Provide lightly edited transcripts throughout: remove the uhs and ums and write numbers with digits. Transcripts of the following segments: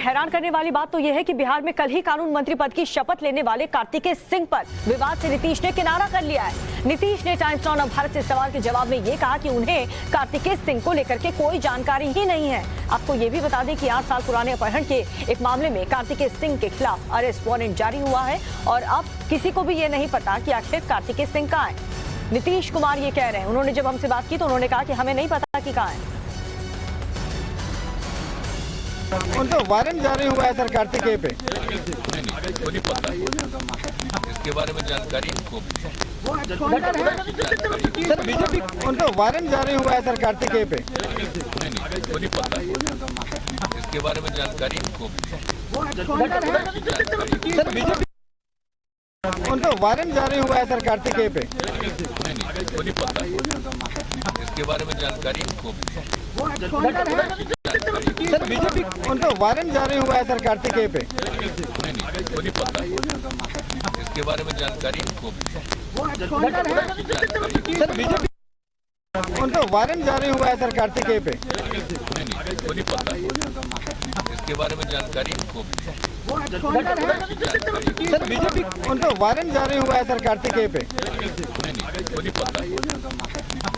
हैरान करने वाली बात तो यह है कि बिहार में कल ही कानून मंत्री पद की शपथ लेने वाले कार्तिकेय सिंह पर विवाद से नीतीश ने किनारा कर लिया है। नीतीश ने टाइम्स नाउ भारत से सवाल के जवाब में ये कहा कि उन्हें कार्तिकेय सिंह को लेकर के कोई जानकारी ही नहीं है। आपको ये भी बता दें कि 8 साल पुराने अपहरण के एक मामले में कार्तिकेय सिंह के खिलाफ अरेस्ट वारंट जारी हुआ है और अब किसी को भी ये नहीं पता कि आखिर कार्तिकेय सिंह कहाँ है। नीतीश कुमार ये कह रहे हैं, उन्होंने जब हमसे बात की तो उन्होंने कहा कि हमें नहीं पता कि कहाँ है। उनको वारंट जारी हुआ है सर कार्तिकेय पे। नहीं पता इसके बारे में जानकारी सर बीजेपी उनको वारंट जारी हुआ है सर कार्तिकेय पे। नहीं पता इसके बारे में जानकारी सर बीजेपी उनको वारंट जारी हुआ है सर कार्तिकेय पे। नहीं पता इसके बारे में जानकारी सर बीजेपी उनको वारंट जारी हुआ है सर कार्तिकेय पे। नहीं पता इसके बारे में जानकारी सर बीजेपी उनको वारंट जारी हुआ है सर कार्तिकेय पे। नहीं पता इसके बारे में जानकारी सर बीजेपी उनको वारंट जारी हुआ है सर कार्तिकेय पे। नहीं पता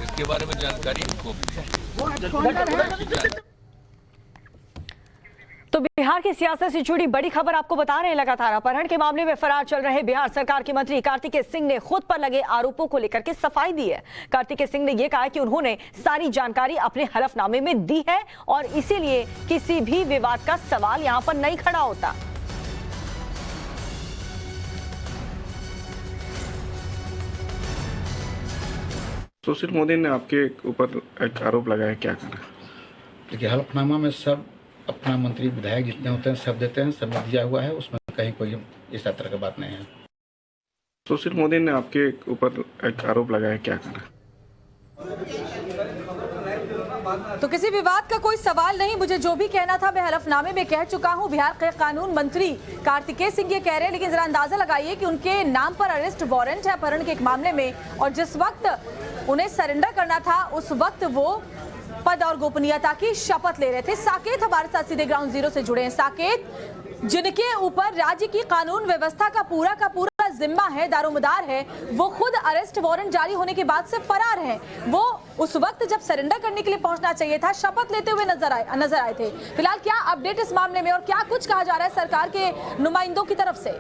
इसके बारे में जानकारी तो बिहार की सियासत से जुड़ी बड़ी खबर आपको बता रहे हैं। लगातार अपहरण के मामले में फरार चल रहे बिहार सरकार के मंत्री कार्तिकेय सिंह ने खुद पर लगे आरोपों को लेकर के सफाई दी है। कार्तिकेय सिंह ने यह कहा कि उन्होंने सारी जानकारी अपने हलफनामे में दी है और इसीलिए किसी भी विवाद का सवाल यहां पर नहीं खड़ा होता। सुशील मोदी ने आपके ऊपर एक आरोप लगाया, क्या करें? देखिए, हलफनामा में सब अपना मंत्री विधायक जितने होते हैं सब देते हैं, सब दिया हुआ है, उसमें कहीं कोई इस तरह की बात नहीं है। सुशील मोदी ने आपके ऊपर एक आरोप लगाया, क्या करें? तो किसी विवाद का कोई सवाल नहीं, मुझे जो भी कहना था मैं हलफनामे में कह चुका हूं। बिहार के कानून मंत्री कार्तिकेय सिंह ये कह रहे हैं, लेकिन जरा अंदाजा लगाइए कि उनके नाम पर अरेस्ट वारंट है अपहरण के एक मामले में, और जिस वक्त उन्हें सरेंडर करना था उस वक्त वो पद और गोपनीयता की शपथ ले रहे थे। साकेत हमारे साथ सीधे ग्राउंड जीरो से जुड़े हैं। साकेत, जिनके ऊपर राज्य की कानून व्यवस्था का पूरा जिम्मा है, दारोमदार है, वो खुद अरेस्ट वारंट जारी होने के बाद से फरार है। वो उस वक्त जब सरेंडर करने के लिए पहुंचना चाहिए था, शपथ लेते हुए नजर आए थे। फिलहाल क्या अपडेट इस मामले में और क्या कुछ कहा जा रहा है सरकार के नुमाइंदों की तरफ से?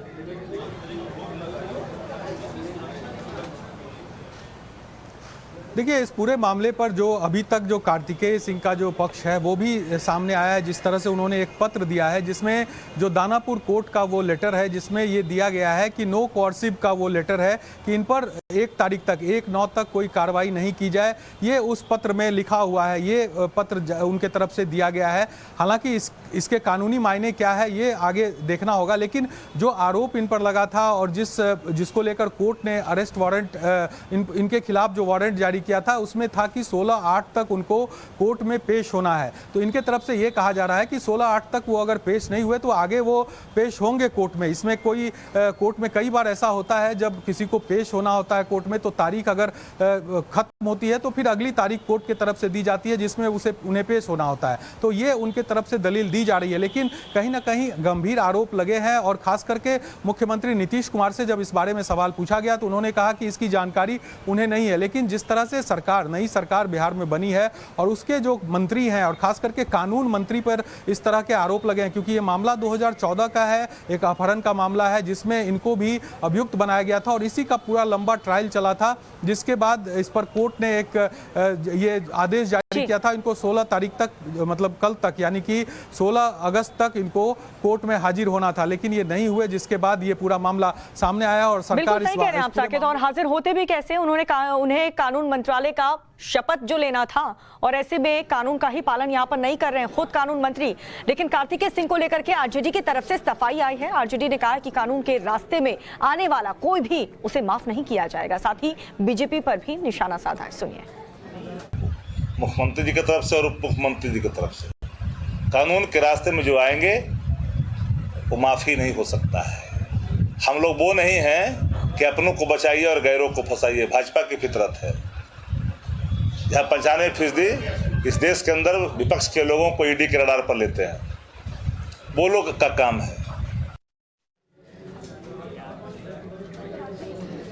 देखिए, इस पूरे मामले पर जो अभी तक जो कार्तिकेय सिंह का जो पक्ष है वो भी सामने आया है। जिस तरह से उन्होंने एक पत्र दिया है जिसमें जो दानापुर कोर्ट का वो लेटर है जिसमें ये दिया गया है कि नो कोर्सिव का वो लेटर है कि इन पर 1 तारीख तक 1/9 तक कोई कार्रवाई नहीं की जाए, ये उस पत्र में लिखा हुआ है। ये पत्र उनके तरफ से दिया गया है। हालांकि इसके कानूनी मायने क्या है ये आगे देखना होगा, लेकिन जो आरोप इन पर लगा था और जिसको लेकर कोर्ट ने अरेस्ट वारंट इनके खिलाफ जो वारंट जारी किया था उसमें था कि 16/8 तक उनको कोर्ट में पेश होना है। तो इनके तरफ से ये कहा जा रहा है कि 16/8 तक वो अगर पेश नहीं हुए तो आगे वो पेश होंगे कोर्ट में। इसमें कोई कोर्ट में कई बार ऐसा होता है जब किसी को पेश होना होता है कोर्ट में तो तारीख अगर खत्म होती है तो फिर अगली तारीख कोर्ट की तरफ से दी जाती है जिसमें उन्हें पेश होना होता है। तो ये उनके तरफ से दलील दी जा रही है, लेकिन कहीं ना कहीं गंभीर आरोप लगे हैं। और खास करके मुख्यमंत्री नीतीश कुमार से जब इस बारे में सवाल पूछा गया तो उन्होंने कहा कि इसकी जानकारी उन्हें नहीं है। लेकिन जिस तरह से नई सरकार बिहार में बनी है और उसके जो मंत्री हैं और खास करके कानून मंत्री पर इस तरह के आरोप लगे हैं, क्योंकि ये मामला 2014 का है, एक अपहरण का मामला है जिसमें इनको भी अभियुक्त बनाया गया था और इसी का पूरा लंबा ट्रायल चला था, जिसके बाद इस पर कोर्ट ने एक ये आदेश जारी किया था इनको 16 तारीख तक, मतलब कल तक, यानी कि 16 अगस्त तक इनको कोर्ट में हाजिर होना था, लेकिन ये नहीं हुए, जिसके बाद ये पूरा मामला सामने आया और सरकार सही कह रहे हैं आप साकेत। और हाजिर होते भी कैसे? उन्हें कानून मंत्रालय का शपथ जो लेना था और ऐसे में कानून का ही पालन यहाँ पर नहीं कर रहे हैं खुद कानून मंत्री। लेकिन कार्तिकेय सिंह को लेकर के आरजेडी की तरफ से सफाई आई है। आरजेडी ने कहा कि कानून के रास्ते में आने वाला कोई भी उसे माफ नहीं किया जाएगा। साथ ही बीजेपी पर भी निशाना साधा है, सुनिए। मुख्यमंत्री जी की तरफ से और उप मुख्यमंत्री जी की तरफ से कानून के रास्ते में जो आएंगे वो माफी नहीं हो सकता है। हम लोग वो नहीं हैं कि अपनों को बचाइए और गैरों को फंसाइए। भाजपा की फितरत है जहाँ 95% इस देश के अंदर विपक्ष के लोगों को ईडी के रडार पर लेते हैं। वो लोग का काम है।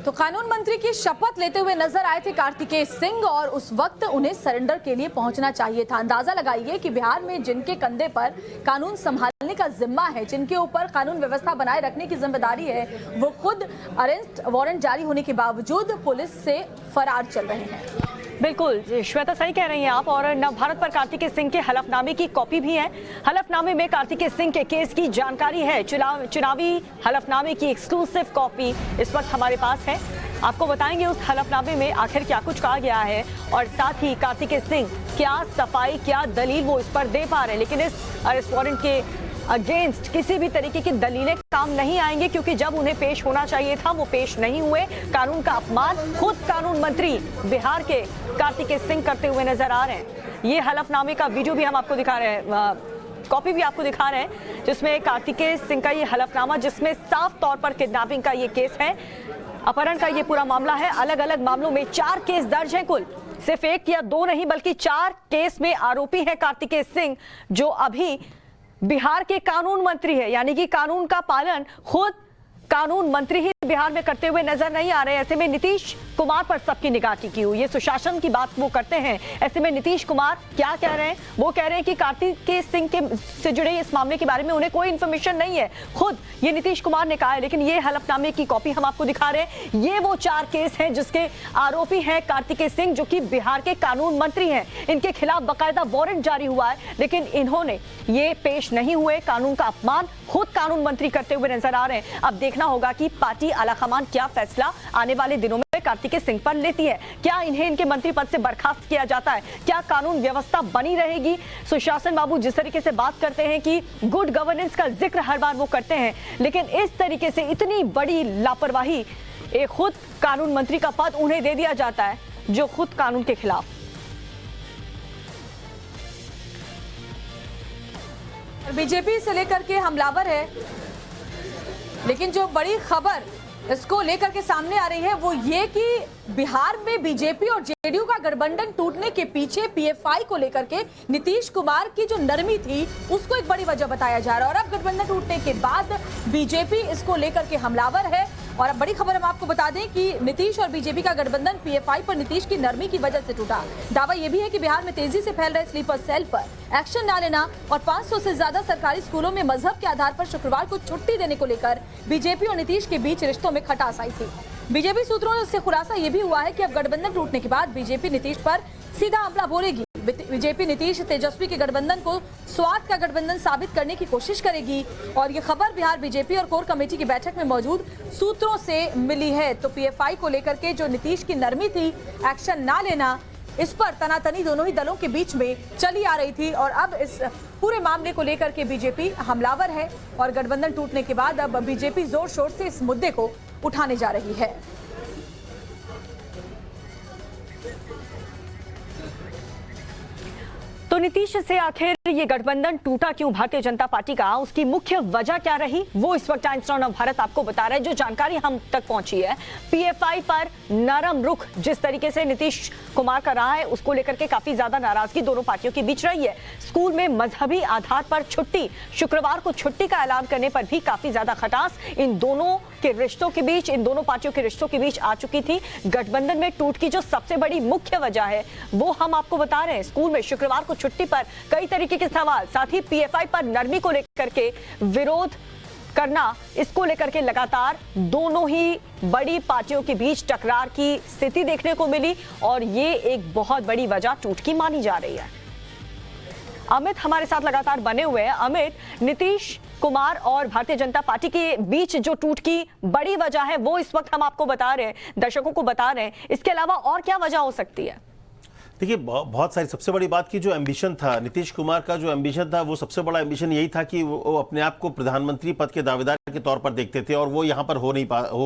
तो कानून मंत्री की शपथ लेते हुए नजर आए थे कार्तिकेय सिंह और उस वक्त उन्हें सरेंडर के लिए पहुंचना चाहिए था। अंदाजा लगाइए कि बिहार में जिनके कंधे पर कानून संभालने का जिम्मा है, जिनके ऊपर कानून व्यवस्था बनाए रखने की जिम्मेदारी है, वो खुद अरेस्ट वारंट जारी होने के बावजूद पुलिस से फरार चल रहे हैं। बिल्कुल श्वेता, सही कह रही हैं आप। और नवभारत पर कार्तिकेय सिंह के हलफनामे की कॉपी भी है। हलफनामे में कार्तिकेय सिंह के केस की जानकारी है। चुनावी हलफनामे की एक्सक्लूसिव कॉपी इस वक्त हमारे पास है। आपको बताएंगे उस हलफनामे में आखिर क्या कुछ कहा गया है और साथ ही कार्तिकेय सिंह क्या सफाई, क्या दलील वो इस पर दे पा रहे हैं। लेकिन इस अरेस्ट वारंट के अगेंस्ट किसी भी तरीके की दलीलें काम नहीं आएंगे, क्योंकि जब उन्हें पेश होना चाहिए था वो पेश नहीं हुए। कानून का अपमान खुद कानून मंत्री बिहार के कार्तिकेय सिंह करते हुए नजर आ रहे हैं। ये हलफनामे का वीडियो भी हम आपको दिखा रहे हैं, कॉपी भी आपको दिखा रहे हैं, जिसमें कार्तिकेय सिंह का ये हलफनामा, जिसमें साफ तौर पर किडनैपिंग का ये केस है, अपहरण का ये पूरा मामला है। अलग अलग मामलों में 4 केस दर्ज हैं कुल, सिर्फ 1 या 2 नहीं बल्कि 4 केस में आरोपी है कार्तिकेय सिंह, जो अभी बिहार के कानून मंत्री है। यानी कि कानून का पालन खुद कानून मंत्री ही बिहार में करते हुए नजर नहीं आ रहे। ऐसे में नीतीश कुमार पर सबकी निगाह टिकी हुई, ये सुशासन की बात वो करते हैं। ऐसे में नीतीश कुमार क्या कह रहे हैं? वो कह रहे हैं कि कार्तिकेय सिंह के से जुड़े इस मामले के बारे में उन्हें कोई इन्फॉर्मेशन नहीं है, खुद ये नीतीश कुमार ने कहा है। लेकिन ये हलफनामे की कॉपी हम आपको दिखा रहे हैं। ये वो 4 केस हैं जिसके आरोपी हैं कार्तिकेय सिंह, जो कि बिहार के कानून मंत्री हैं। इनके खिलाफ बाकायदा वारंट जारी हुआ है, लेकिन इन्होंने ये पेश नहीं हुए। कानून का अपमान खुद कानून मंत्री करते हुए नजर आ रहे हैं। अब देखना होगा कि पार्टी आलाकमान क्या फैसला आने वाले दिनों में कार्तिकेय सिंह पर लेती है। क्या इन्हें इनके मंत्री पद से बर्खास्त किया जाता है? क्या कानून व्यवस्था बनी रहेगी? सुशासन बाबू जिस तरीके से बात करते हैं कि गुड गवर्नेंस का जिक्र हर बार वो करते हैं, लेकिन इस तरीके से इतनी बड़ी लापरवाही, एक खुद कानून मंत्री का पद उन्हें दे दिया जाता है जो खुद कानून के खिलाफ। बीजेपी से लेकर के हमलावर है, लेकिन जो बड़ी खबर इसको लेकर के सामने आ रही है वो ये कि बिहार में बीजेपी और जेडीयू का गठबंधन टूटने के पीछे पीएफआई को लेकर के नीतीश कुमार की जो नरमी थी उसको एक बड़ी वजह बताया जा रहा है। और अब गठबंधन टूटने के बाद बीजेपी इसको लेकर के हमलावर है। और अब बड़ी खबर हम आपको बता दें कि नीतीश और बीजेपी का गठबंधन पीएफआई पर नीतीश की नरमी की वजह से टूटा। दावा यह भी है कि बिहार में तेजी से फैल रहे स्लीपर सेल पर एक्शन न लेना और 500 से ज्यादा सरकारी स्कूलों में मजहब के आधार पर शुक्रवार को छुट्टी देने को लेकर बीजेपी और नीतीश के बीच रिश्तों में खटास आई थी। बीजेपी सूत्रों से खुलासा यह भी हुआ है कि अब गठबंधन टूटने के बाद बीजेपी नीतीश पर सीधा हमला बोलेगी। बीजेपी नीतीश तेजस्वी के गठबंधन को स्वार्थ का गठबंधन साबित करने की कोशिश करेगी। और ये खबर बिहार बीजेपी और कोर कमेटी की बैठक में मौजूद सूत्रों से मिली है। तो पीएफआई को लेकर के जो नीतीश की नरमी थी, एक्शन ना लेना, इस पर तनातनी दोनों ही दलों के बीच में चली आ रही थी। और अब इस पूरे मामले को लेकर के बीजेपी हमलावर है और गठबंधन टूटने के बाद अब बीजेपी जोर शोर से इस मुद्दे को उठाने जा रही है। तो नीतीश से आखिर ये गठबंधन टूटा क्यों भारतीय जनता पार्टी का, उसकी मुख्य वजह क्या रही, वो इस वक्त टाइम्स नाउ नवभारत आपको बता रहा है। जो जानकारी हम तक पहुंची है, पीएफआई पर नरम रुख जिस तरीके से नीतीश कुमार का रहा है, उसको लेकर के काफी ज्यादा नाराजगी दोनों पार्टियों के बीच रही है। स्कूल में मजहबी आधार पर छुट्टी, शुक्रवार को छुट्टी का ऐलान करने पर भी काफी ज्यादा खटास इन दोनों के रिश्तों के बीच, इन दोनों पार्टियों के रिश्तों के बीच आ चुकी थी। गठबंधन में टूट की जो सबसे बड़ी मुख्य वजह है वो हम आपको बता रहे हैं। स्कूल में शुक्रवार को छुट्टी पर कई तरीके के सवाल, साथ ही पीएफआई पर नरमी को लेकर के विरोध करना, इसको लेकर के लगातार दोनों ही बड़ी पार्टियों के बीच टकरार की स्थिति देखने को मिली और ये एक बहुत बड़ी वजह टूट की मानी जा रही है। अमित हमारे साथ लगातार बने हुए हैं। अमित, नीतीश कुमार और भारतीय जनता पार्टी के बीच जो टूट की बड़ी वजह है वो इस वक्त हम आपको बता रहे हैं, दर्शकों को बता रहे हैं, इसके अलावा और क्या वजह हो सकती है? देखिए, बहुत सारी, सबसे बड़ी बात की जो एम्बिशन था नीतीश कुमार का, जो एम्बिशन था वो सबसे बड़ा एम्बिशन यही था कि वो अपने आप को प्रधानमंत्री पद के दावेदार के तौर पर देखते थे और वो यहाँ पर हो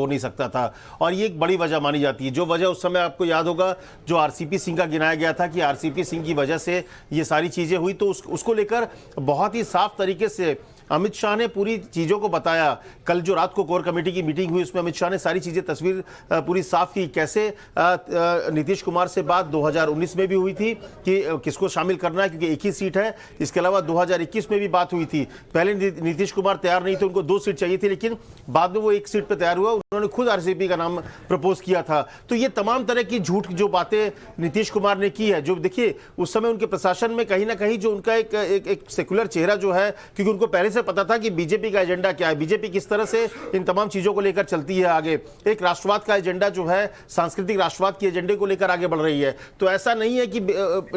नहीं सकता था। और ये एक बड़ी वजह मानी जाती है। जो वजह उस समय आपको याद होगा, जो आरसीपी सिंह का गिनाया गया था कि आरसीपी सिंह की वजह से ये सारी चीजें हुई, तो उसको लेकर बहुत ही साफ तरीके से अमित शाह ने पूरी चीजों को बताया। कल जो रात को कोर कमेटी की मीटिंग हुई उसमें अमित शाह ने सारी चीजें तस्वीर पूरी साफ की। कैसे नीतीश कुमार से बात 2019 में भी हुई थी कि किसको शामिल करना है क्योंकि एक ही सीट है। इसके अलावा 2021 में भी बात हुई थी। पहले नीतीश कुमार तैयार नहीं थे, उनको 2 सीट चाहिए थी, लेकिन बाद में वो 1 सीट पर तैयार हुआ। उन्होंने खुद आरसीपी का नाम प्रपोज किया था। तो ये तमाम तरह की झूठ जो बातें नीतीश कुमार ने की है, जो देखिए उस समय उनके प्रशासन में कहीं ना कहीं जो उनका एक सेकुलर चेहरा जो है, क्योंकि उनको पहले से पता था कि बीजेपी का एजेंडा क्या है, बीजेपी किस तरह से इन तमाम चीजों को लेकर चलती है आगे। एक राष्ट्रवाद का एजेंडा जो है, सांस्कृतिक राष्ट्रवाद के एजेंडे को लेकर आगे बढ़ रही है। तो ऐसा नहीं है कि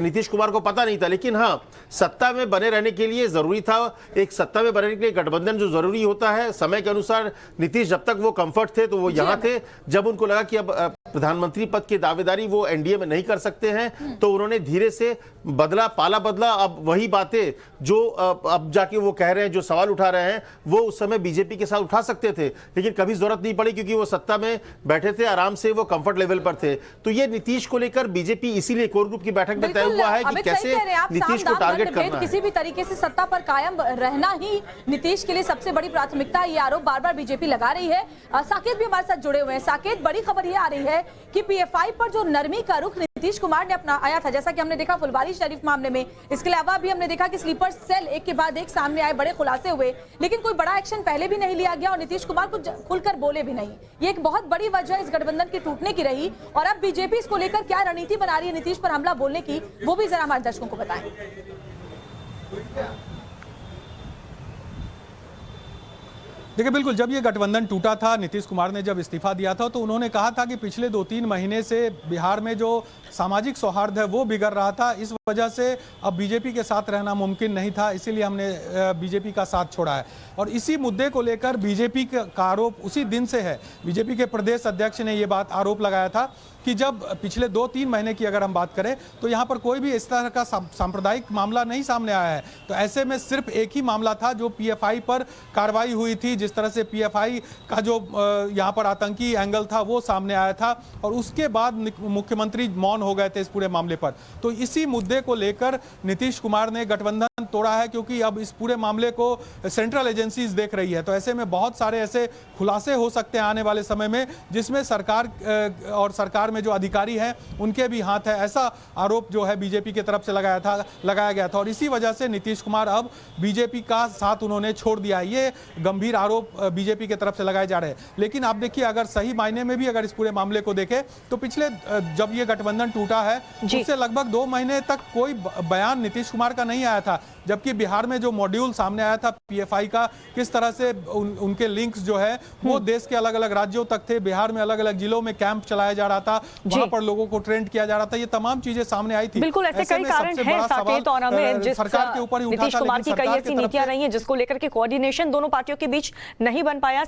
नीतीश कुमार को पता नहीं था, लेकिन हाँ, सत्ता में बने रहने के लिए जरूरी था, एक सत्ता में बने के लिए गठबंधन जो जरूरी होता है समय के अनुसार। नीतीश जब तक वो कंफर्ट थे तो वो यहां थे। जब उनको लगा कि अब प्रधानमंत्री पद की दावेदारी वो एनडीए में नहीं कर सकते हैं तो उन्होंने धीरे से पाला बदला। अब वही बातें जो अब जाके वो कह रहे हैं, जो सवाल उठा रहे हैं, वो उस समय बीजेपी के साथ उठा सकते थे, लेकिन कभी जरूरत नहीं पड़ी क्योंकि वो सत्ता में बैठे थे, आराम से वो कंफर्ट लेवल पर थे। तो ये नीतीश को लेकर बीजेपी इसीलिए कोर ग्रुप की बैठक में तय हुआ है कि कैसे नीतीश को टारगेट करना है। किसी भी तरीके से सत्ता पर कायम रहना ही नीतीश के लिए सबसे बड़ी प्राथमिकता है। ये आरोप बार बार बीजेपी लगा रही है। साकेत भी हमारे साथ जुड़े हुए हैं। साकेत, बड़ी खबर ये आ रही है कि पीएफआई पर जो नरमी का रुख नीतीश कुमार ने अपनाया था, जैसा कि हमने देखा फुलवारी शरीफ मामले में, इसके अलावा भी हमने देखा कि स्लीपर सेल एक के बाद एक सामने आए, बड़े खुलासे हुए, लेकिन कोई बड़ा एक्शन पहले भी नहीं लिया गया और नीतीश कुमार कुछ खुलकर बोले भी नहीं। ये एक बहुत बड़ी वजह इस गठबंधन के टूटने की रही। और अब बीजेपी इसको लेकर क्या रणनीति बना रही है नीतीश पर हमला बोलने की, वो भी जरा हमारे दर्शकों को बताएं। देखिए, बिल्कुल जब ये गठबंधन टूटा था, नीतीश कुमार ने जब इस्तीफा दिया था तो उन्होंने कहा था कि पिछले 2-3 महीने से बिहार में जो सामाजिक सौहार्द है वो बिगड़ रहा था, इस वजह से अब बीजेपी के साथ रहना मुमकिन नहीं था, इसीलिए हमने बीजेपी का साथ छोड़ा है। और इसी मुद्दे को लेकर बीजेपी का आरोप उसी दिन से है। बीजेपी के प्रदेश अध्यक्ष ने ये बात आरोप लगाया था कि जब पिछले 2-3 महीने की अगर हम बात करें तो यहाँ पर कोई भी इस तरह का सांप्रदायिक मामला नहीं सामने आया है। तो ऐसे में सिर्फ एक ही मामला था जो पीएफआई पर कार्रवाई हुई थी, जिस तरह से पीएफआई का जो यहाँ पर आतंकी एंगल था वो सामने आया था, और उसके बाद मुख्यमंत्री मौन हो गए थे इस पूरे मामले पर। तो इसी मुद्दे को लेकर नीतीश कुमार ने गठबंधन तोड़ा है, क्योंकि अब इस पूरे मामले को सेंट्रल एजेंसीज देख रही है। तो ऐसे में बहुत सारे ऐसे खुलासे हो सकते हैं आने वाले समय में, जिसमें सरकार और सरकार में जो अधिकारी हैं उनके भी हाथ है, ऐसा आरोप जो है बीजेपी की तरफ से लगाया गया था। और इसी वजह से नीतीश कुमार अब बीजेपी का साथ उन्होंने छोड़ दिया है। ये गंभीर आरोप बीजेपी की तरफ से लगाए जा रहे हैं। लेकिन आप देखिए, अगर सही मायने में भी अगर इस पूरे मामले को देखें तो पिछले जब ये गठबंधन टूटा है उससे लगभग 2 महीने तक कोई बयान नीतीश कुमार का नहीं आया था, जबकि बिहार में जो मॉड्यूल सामने आया था पीएफआई का, किस तरह से उनके लिंक्स जो है वो देश के अलग अलग राज्यों तक थे, बिहार में अलग अलग जिलों में कैंप चलाया जा रहा था, वहां पर लोगों को ट्रेंड किया जा रहा था, ये तमाम चीजें सामने आई थी। बिल्कुल ऐसे कई कारण हैं साकेत और अमित, जिस सरकार के ऊपर ही उठा था, नीतीश कुमार की कई ऐसी नीतियां रही हैं जिसको लेकर के कोऑर्डिनेशन दोनों पार्टियों के बीच नहीं बन पाया।